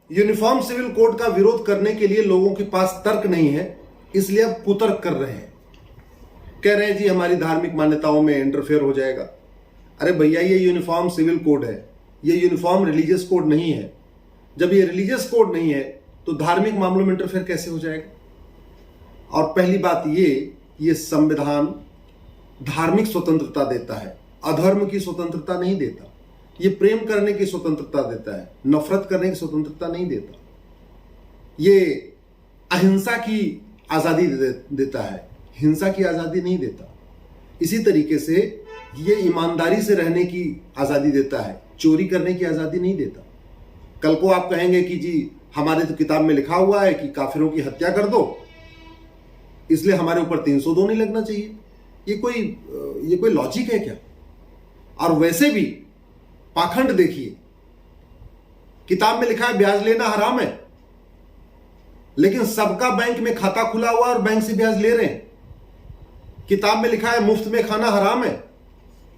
Uniform civil code का विरोध करने के लिए लोगों के पास तर्क नहीं है, इसलिए अब कुतर्क कर रहे हैं। कह रहे हैं जी हमारी धार्मिक मान्यताओं में इंटरफेयर हो जाएगा। अरे भैया, ये यूनिफॉर्म सिविल कोड है, ये यूनिफॉर्म रिलीजियस कोड नहीं है। जब ये रिलीजियस कोड नहीं है तो धार्मिक मामलों में इंटरफेयर कैसे हो जाएगा? और पहली बात ये संविधान धार्मिक स्वतंत्रता देता है, अधर्म की स्वतंत्रता नहीं देता। ये प्रेम करने की स्वतंत्रता देता है, नफरत करने की स्वतंत्रता नहीं देता। ये अहिंसा की आजादी देता है, हिंसा की आजादी नहीं देता। इसी तरीके से ये ईमानदारी से रहने की आजादी देता है, चोरी करने की आजादी नहीं देता। कल को आप कहेंगे कि जी हमारे तो किताब में लिखा हुआ है कि काफिरों की हत्या कर दो, इसलिए हमारे ऊपर 302 नहीं लगना चाहिए। ये कोई लॉजिक है क्या? और वैसे भी पाखंड देखिए, किताब में लिखा है ब्याज लेना हराम है, लेकिन सबका बैंक में खाता खुला हुआ और बैंक से ब्याज ले रहे हैं। किताब में लिखा है मुफ्त में खाना हराम है,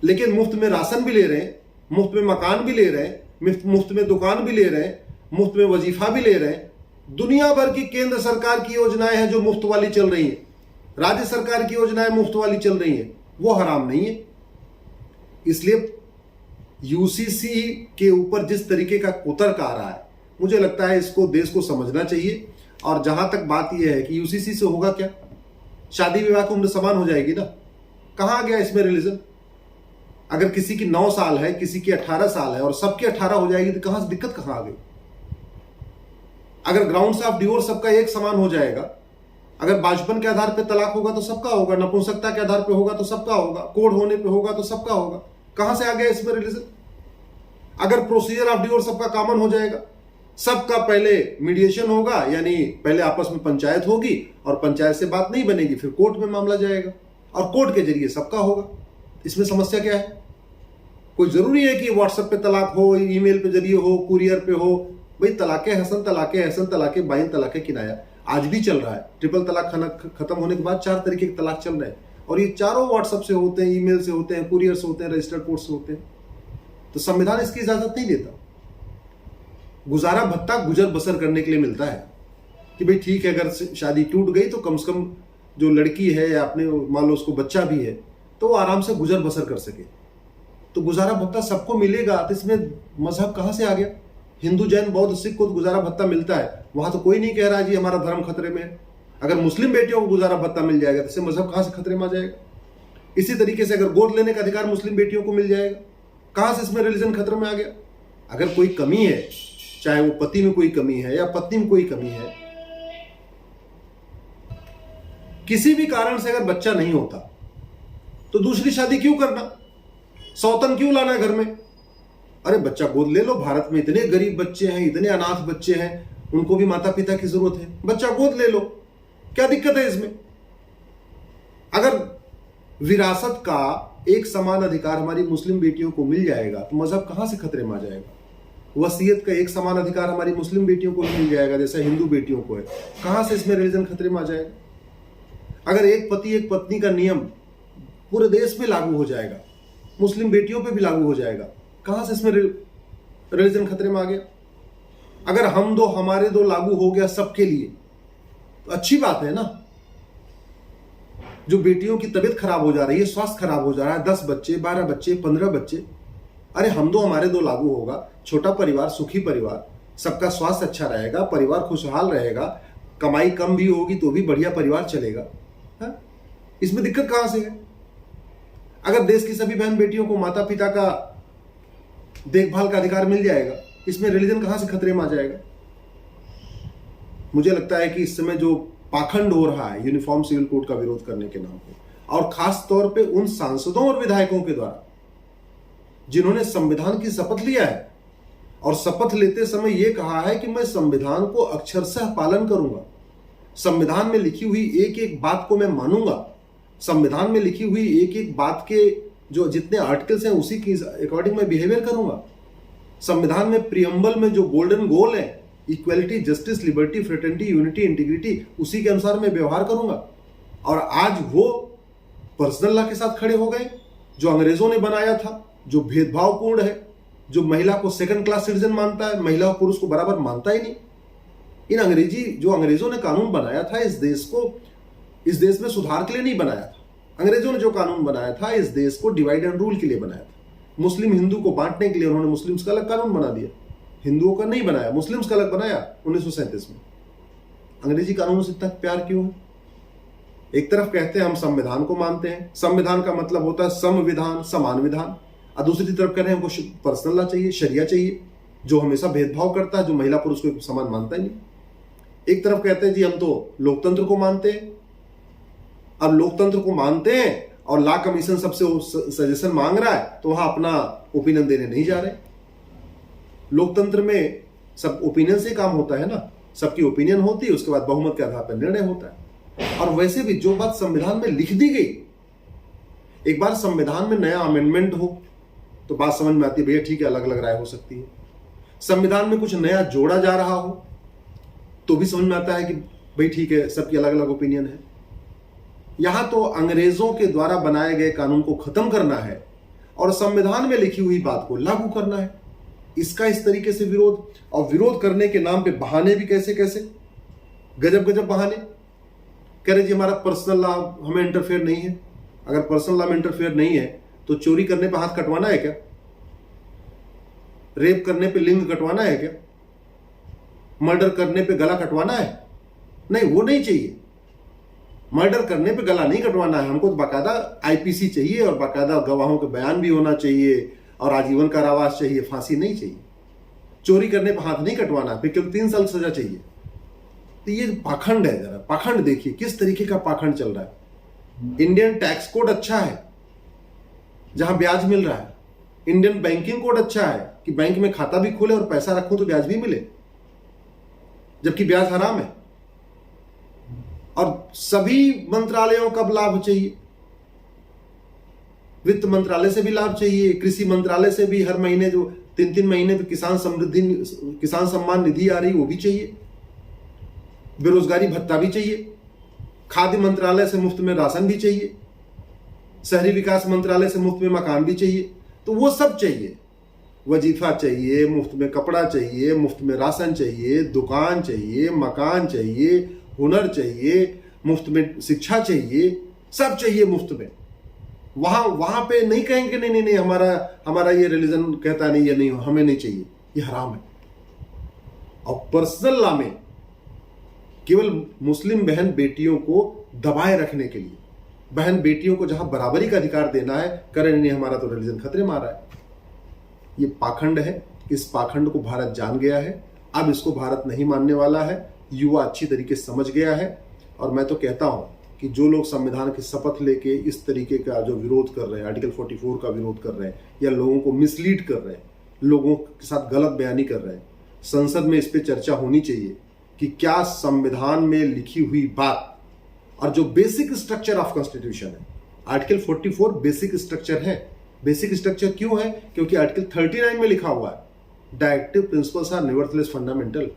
लेकिन मुफ्त में राशन भी ले रहे हैं, मुफ्त में मकान भी ले रहे हैं, मुफ्त में दुकान भी ले रहे हैं, मुफ्त में वजीफा भी ले रहे हैं। दुनिया भर की केंद्र सरकार की योजनाएं हैं जो मुफ्त वाली चल रही हैं, राज्य सरकार की योजनाएं मुफ्त वाली चल रही हैं, वो हराम नहीं है। इसलिए यूसीसी के ऊपर जिस तरीके का कुतर्क आ रहा है, मुझे लगता है इसको देश को समझना चाहिए। और जहां तक बात यह है कि यूसीसी से होगा क्या, शादी विवाह की उम्र समान हो जाएगी ना। कहां आ गया इसमें रिलीजन? अगर किसी की 9 साल है, किसी की 18 साल है और सबकी 18 हो जाएगी तो कहां से दिक्कत कहां आ गई? अगर ग्राउंड्स ऑफ डिवोर्स सबका एक समान हो जाएगा, अगर बाजपन के आधार पर तलाक होगा तो सबका होगा, नपुंसकता के आधार पर होगा तो सबका होगा, कोड होने पे होगा तो सबका होगा, कहां से आ गया इसमें रिलीजन? अगर प्रोसीजर ऑफ डिवोर्स सबका कॉमन हो जाएगा, सबका पहले मीडिएशन होगा, यानी पहले आपस में पंचायत होगी और पंचायत से बात नहीं बनेगी, फिर कोर्ट में मामला जाएगा और कोर्ट के जरिए सबका होगा। इसमें समस्या क्या है? कोई जरूरी है कि व्हाट्सएप पे तलाक हो, ईमेल पे जरिए हो, कुरियर पे हो? भाई तलाके हसन, तलाके एहसन, तलाके बाइन, तलाके किनाया आज भी चल रहा है। ट्रिपल तलाक खत्म होने के बाद 4 तरीके के तलाक चल रहे हैं और ये चारों व्हाट्सएप से होते हैं, ईमेल से होते हैं, कुरियर से होते हैं, रजिस्टर्ड कोर्ट से होते हैं। तो संविधान इसकी इजाजत नहीं देता। गुजारा भत्ता गुजर बसर करने के लिए मिलता है कि भाई ठीक है, अगर शादी टूट गई तो कम से कम जो लड़की है या अपने मान लो उसको बच्चा भी है तो वो आराम से गुजर बसर कर सके। तो गुजारा भत्ता सबको मिलेगा, तो इसमें मजहब कहां से आ गया? हिंदू, जैन, बौद्ध, सिख को गुजारा भत्ता मिलता है, वहां तो कोई नहीं कह रहा जी हमारा धर्म खतरे में है। अगर मुस्लिम बेटियों को गुजारा भत्ता मिल जाएगा तो इससे मजहब कहां से खतरे में आ जाएगा? इसी तरीके से अगर गोद लेने का अधिकार मुस्लिम बेटियों को मिल जाएगा, कहां से इसमें रिलीजन खतरे में आ गया? अगर कोई कमी है, चाहे वो पति में कोई कमी है या पत्नी में कोई कमी है, किसी भी कारण से अगर बच्चा नहीं होता तो दूसरी शादी क्यों करना? सौतन क्यों लाना है घर में? अरे बच्चा गोद ले लो। भारत में इतने गरीब बच्चे हैं, इतने अनाथ बच्चे हैं, उनको भी माता पिता की जरूरत है, बच्चा गोद ले लो, क्या दिक्कत है इसमें? अगर विरासत का एक समान अधिकार हमारी मुस्लिम बेटियों को मिल जाएगा तो मजहब कहां से खतरे में आ जाएगा? वसीयत का एक समान अधिकार हमारी मुस्लिम बेटियों को मिल जाएगा जैसा हिंदू बेटियों को है, कहां से इसमें रिलीजन खतरे में आ जाएगा? अगर एक पति एक पत्नी का नियम पूरे देश में लागू हो जाएगा, मुस्लिम बेटियों पे भी लागू हो जाएगा, कहां से इसमें रिलीजन खतरे में आ गया? अगर हम दो हमारे दो लागू हो गया सबके लिए तो अच्छी बात है ना। जो बेटियों की तबीयत खराब हो जा रही है, स्वास्थ्य खराब हो जा रहा है, 10 बच्चे, 12 बच्चे, 15 बच्चे, अरे हम दो हमारे दो लागू होगा, छोटा परिवार, सुखी परिवार, सबका स्वास्थ्य अच्छा रहेगा, परिवार खुशहाल रहेगा, कमाई कम भी होगी तो भी बढ़िया परिवार चलेगा। हा? इसमें दिक्कत कहां से है? अगर देश की सभी बहन बेटियों को माता पिता का देखभाल का अधिकार मिल जाएगा, इसमें रिलीजन कहां से खतरे में आ जाएगा? मुझे लगता है कि इस समय जो पाखंड हो रहा है यूनिफॉर्म सिविल कोड का विरोध करने के नाम पे, और खास तौर पे उन सांसदों और विधायकों के द्वारा जिन्होंने संविधान की शपथ लिया है और शपथ लेते समय यह कहा है कि मैं संविधान को अक्षरशः पालन करूंगा, संविधान में लिखी हुई एक एक बात को मैं मानूंगा, संविधान में लिखी हुई एक एक बात के जो जितने आर्टिकल्स हैं उसी की अकॉर्डिंग मैं बिहेवियर करूंगा, संविधान में प्रियम्बल में जो गोल्डन गोल है equality, justice, liberty, fraternity, unity, integrity, उसी के अनुसार मैं व्यवहार करूंगा। और आज वो पर्सनल लॉ के साथ खड़े हो गए जो अंग्रेजों ने बनाया था, जो भेदभावपूर्ण है, जो महिला को सेकंड क्लास सिटीजन मानता है, महिला और पुरुष को बराबर मानता ही नहीं। इन अंग्रेजों ने कानून बनाया था इस देश में सुधार के लिए नहीं बनाया था। अंग्रेजों ने जो कानून बनाया था इस देश को डिवाइड एंड रूल के लिए बनाया था। मुस्लिम हिंदू को बांटने के लिए उन्होंने मुस्लिम्स का अलग कानून बना दिया, हिंदुओं का नहीं बनाया, मुस्लिम्स का अलग बनाया 1937 में। अंग्रेजी कानूनों से इतना प्यार क्यों है? एक तरफ कहते हैं हम संविधान को मानते हैं, संविधान का मतलब होता है संविधान, समान विधान, और दूसरी तरफ कह रहे हैं हमको पर्सनल लॉ चाहिए, शरिया चाहिए, जो हमेशा भेदभाव करता है, जो महिला पुरुष को समान मानता ही नहीं। एक तरफ कहते हैं जी हम तो लोकतंत्र को मानते हैं। अब लोकतंत्र को मानते हैं और लॉ कमीशन सबसे सजेशन मांग रहा है, तो वहां अपना ओपिनियन देने नहीं जा रहे। लोकतंत्र में सब ओपिनियन से काम होता है ना, सबकी ओपिनियन होती है, उसके बाद बहुमत के आधार पर निर्णय होता है। और वैसे भी जो बात संविधान में लिख दी गई, एक बार संविधान में नया अमेंडमेंट हो तो बात समझ में आती है, भैया ठीक है, अलग अलग राय हो सकती है। संविधान में कुछ नया जोड़ा जा रहा हो तो भी समझ में आता है कि भाई ठीक है, सबकी अलग अलग ओपिनियन है। यहां तो अंग्रेजों के द्वारा बनाए गए कानून को खत्म करना है और संविधान में लिखी हुई बात को लागू करना है। इसका इस तरीके से विरोध, और विरोध करने के नाम पे बहाने भी कैसे कैसे, गजब गजब बहाने। कह रहे जी हमारा पर्सनल लॉ हमें इंटरफेयर नहीं है। अगर पर्सनल लॉ में इंटरफेयर नहीं है तो चोरी करने पे हाथ कटवाना है क्या? रेप करने पे लिंग कटवाना है क्या? मर्डर करने पे गला कटवाना है? नहीं, वो नहीं चाहिए। मर्डर करने पे गला नहीं कटवाना है, हमको तो बाकायदा आईपीसी चाहिए और बाकायदा गवाहों के बयान भी होना चाहिए और आजीवन कारावास चाहिए, फांसी नहीं चाहिए। चोरी करने पे हाथ नहीं कटवाना, फिर केवल 3 साल सजा चाहिए। तो ये पाखंड है, जरा पाखंड देखिए किस तरीके का पाखंड चल रहा है। इंडियन टैक्स कोड अच्छा है जहां ब्याज मिल रहा है, इंडियन बैंकिंग कोड अच्छा है कि बैंक में खाता भी खोले और पैसा रखूं तो ब्याज भी मिले, जबकि ब्याज हराम है। और सभी मंत्रालयों का लाभ चाहिए, वित्त मंत्रालय से भी लाभ चाहिए, कृषि मंत्रालय से भी हर महीने जो 3-3 महीने तो किसान सम्मान निधि आ रही वो भी चाहिए, बेरोजगारी भत्ता भी चाहिए, खाद्य मंत्रालय से मुफ्त में राशन भी चाहिए, शहरी विकास मंत्रालय से मुफ्त में मकान भी चाहिए। तो वो सब चाहिए, वजीफा चाहिए, मुफ्त में कपड़ा चाहिए, मुफ्त में राशन चाहिए, दुकान चाहिए, मकान चाहिए, हुनर चाहिए, मुफ्त में शिक्षा चाहिए, सब चाहिए मुफ्त में। वहां पे नहीं कहेंगे नहीं नहीं हमारा ये रिलीजन कहता नहीं, ये नहीं, हमें नहीं चाहिए, ये हराम है। और पर्सनल लॉ में केवल मुस्लिम बहन बेटियों को दबाए रखने के लिए, बहन बेटियों को जहां बराबरी का अधिकार देना है, करें नहीं हमारा तो रिलीजन खतरे में आ रहा है। ये पाखंड है। इस पाखंड को भारत जान गया है, अब इसको भारत नहीं मानने वाला है। युवा अच्छी तरीके से समझ गया है। और मैं तो कहता हूं कि जो लोग संविधान की शपथ लेके इस तरीके का जो विरोध कर रहे हैं, आर्टिकल 44 का विरोध कर रहे हैं या लोगों को मिसलीड कर रहे हैं, लोगों के साथ गलत बयानी कर रहे हैं, संसद में इस पे चर्चा होनी चाहिए कि क्या संविधान में लिखी हुई बात और जो बेसिक स्ट्रक्चर ऑफ कॉन्स्टिट्यूशन है, आर्टिकल 44 बेसिक स्ट्रक्चर है। बेसिक स्ट्रक्चर क्यों है? क्योंकि आर्टिकल 39 में लिखा हुआ है directive principles are nevertheless fundamental.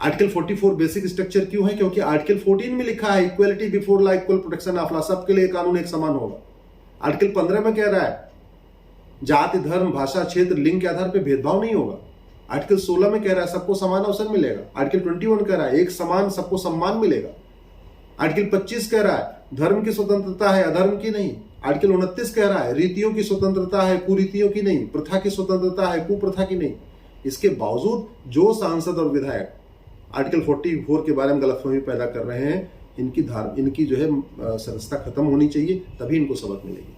Article 44 basic structure क्यों है? क्योंकि आर्टिकल 14 में लिखा है equality before law, equal protection of law, सबके लिए कानून एक समान होगा। आर्टिकल 15 में कह रहा है जाति, धर्म, भाषा, क्षेत्र, लिंग के आधार पर भेदभाव नहीं होगा। आर्टिकल 16 में कह रहा है सबको समान अवसर मिलेगा। आर्टिकल 21 कह रहा है एक समान सबको सम्मान मिलेगा। आर्टिकल 25 कह रहा है धर्म की स्वतंत्रता है, अधर्म की नहीं। आर्टिकल 29 कह रहा है रीतियों की स्वतंत्रता है, कुरीतियों की नहीं। प्रथा की स्वतंत्रता है, कुप्रथा की नहीं। इसके बावजूद जो सांसद और विधायक आर्टिकल 44 के बारे में गलतफहमी पैदा कर रहे हैं, इनकी जो है सदस्यता खत्म होनी चाहिए, तभी इनको सबक मिलेगी।